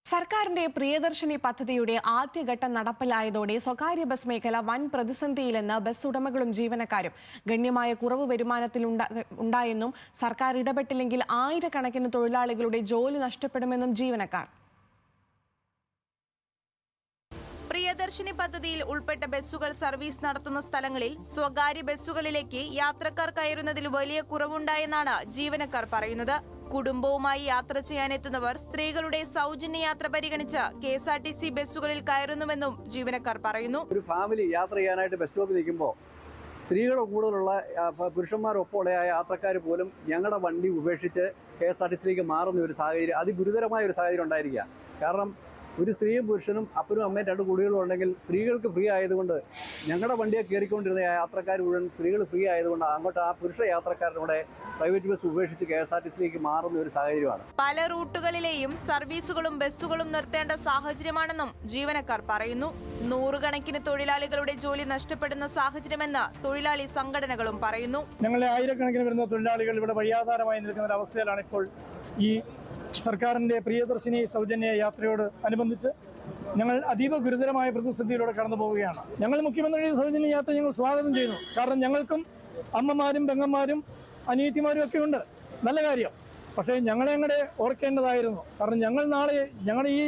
സർക്കാരിന്റെ പ്രിയദർശിനി പദ്ധതിയുടെ ആദ്യഘട്ടം നടപ്പിലായതോടെ സ്വകാര്യ ബസ് മേഖല വൻ പ്രതിസന്ധിയിലെന്ന് ബസ് ഉടമകളും ജീവനക്കാരും. ഗണ്യമായ കുറവ് വരുമാനത്തിൽ ഉണ്ടായെന്നും സർക്കാർ ഇടപെട്ടില്ലെങ്കിൽ ആയിരക്കണക്കിന് തൊഴിലാളികളുടെ ജോലി നഷ്ടപ്പെടുമെന്നും ജീവനക്കാർ. പ്രിയദർശിനി പദ്ധതിയിൽ ഉൾപ്പെട്ട ബസ്സുകൾ സർവീസ് നടത്തുന്ന സ്ഥലങ്ങളിൽ സ്വകാര്യ ബസ്സുകളിലേക്ക് യാത്രക്കാർ കയറുന്നതിൽ വലിയ കുറവുണ്ടായെന്നാണ് ജീവനക്കാർ പറയുന്നത്. കുടുംബവുമായി യാത്ര ചെയ്യാനെത്തുന്നവർ സ്ത്രീകളുടെ സൗജന്യ യാത്ര പരിഗണിച്ച് KSRTC ബസ്സുകളിൽ കയറുന്നുവെന്നും ജീവനക്കാർ പറയുന്നു. ഒരു ഫാമിലി യാത്ര ചെയ്യാനായിട്ട് ബസ് സ്റ്റോപ്പിൽ നിൽക്കുമ്പോൾ സ്ത്രീകൾ കൂടുതലുള്ള പുരുഷന്മാരൊപ്പമുള്ള യാത്രക്കാർ പോലും ഞങ്ങളുടെ വണ്ടി ഉപേക്ഷിച്ച് KSRTCയിലേക്ക് മാറുന്ന ഒരു സാഹചര്യം, അതിഗുരുതരമായ ഒരു സാഹചര്യം ഉണ്ടായിരിക്കുക. കാരണം ഒരു സ്ത്രീയും പുരുഷനും അപ്പനും അമ്മയും രണ്ട് കുട്ടികളും ഉണ്ടെങ്കിൽ സ്ത്രീകൾക്ക് ഫ്രീ ആയതുകൊണ്ട് ഞങ്ങളുടെ വണ്ടിയെ കയറിക്കൊണ്ടിരുന്ന യാത്രക്കാർ മുഴുവൻ സ്ത്രീകൾ ഫ്രീ ആയതുകൊണ്ട് അങ്ങോട്ട് ആ പുരുഷ യാത്രക്കാരുടെ പ്രൈവറ്റ് ബസ് ഉപേക്ഷിച്ച് KSRTCയിലേക്ക് മാറുന്ന ഒരു സാഹചര്യമാണ്. പല റൂട്ടുകളിലെയും സർവീസുകളും ബസ്സുകളും നിർത്തേണ്ട സാഹചര്യമാണെന്നും ജീവനക്കാർ പറയുന്നു. നൂറുകണക്കിന് തൊഴിലാളികളുടെ ജോലി നഷ്ടപ്പെടുന്ന സാഹചര്യമെന്ന് തൊഴിലാളി സംഘടനകളും പറയുന്നു. ഞങ്ങളെ ആയിരക്കണക്കിന് വരുന്ന തൊഴിലാളികൾ ഇവിടെ വഴിയാധാരമായി നിൽക്കുന്ന ഒരു അവസ്ഥയിലാണ് ഇപ്പോൾ. ഈ സർക്കാരിൻ്റെ പ്രിയദർശിനി സൗജന്യ യാത്രയോട് അനുബന്ധിച്ച് ഞങ്ങൾ അതീവ ഗുരുതരമായ പ്രതിസന്ധിയിലൂടെ കടന്നു പോവുകയാണ്. ഞങ്ങൾ മുഖ്യമന്ത്രിയുടെ സൗജന്യ യാത്ര ഞങ്ങൾ സ്വാഗതം ചെയ്യുന്നു. കാരണം ഞങ്ങൾക്കും അമ്മമാരും പെങ്ങന്മാരും അനിയത്തിമാരും ഒക്കെ ഉണ്ട്, നല്ല കാര്യം. പക്ഷേ ഞങ്ങളെ ഓർക്കേണ്ടതായിരുന്നു. കാരണം ഞങ്ങൾ ഈ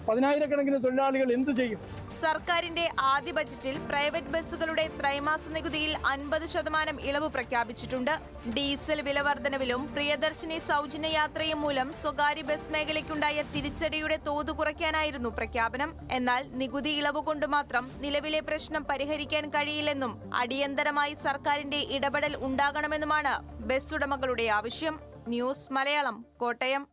10,000-കണക്കിന് തൊഴിലാളികൾ എന്ത് ചെയ്യും? സർക്കാരിന്റെ ആദ്യ ബജറ്റിൽ പ്രൈവറ്റ് ബസ്സുകളുടെ ത്രൈമാസ നികുതിയിൽ 50% ഇളവ് പ്രഖ്യാപിച്ചിട്ടുണ്ട്. ഡീസൽ വില വർധനവിലും പ്രിയദർശിനി സൗജന്യ യാത്രയും മൂലം സ്വകാര്യ ബസ് മേഖലയ്ക്കുണ്ടായ തിരിച്ചടിയുടെ തോത് കുറയ്ക്കാനായിരുന്നു പ്രഖ്യാപനം. എന്നാൽ നികുതി ഇളവ് കൊണ്ട് മാത്രം നിലവിലെ പ്രശ്നം പരിഹരിക്കാൻ കഴിയില്ലെന്നും അടിയന്തരമായി സർക്കാരിന്റെ ഇടപെടൽ ഉണ്ടാകണമെന്നുമാണ് ബസ് ഉടമകളുടെ ആവശ്യം. ന്യൂസ് മലയാളം, കോട്ടയം.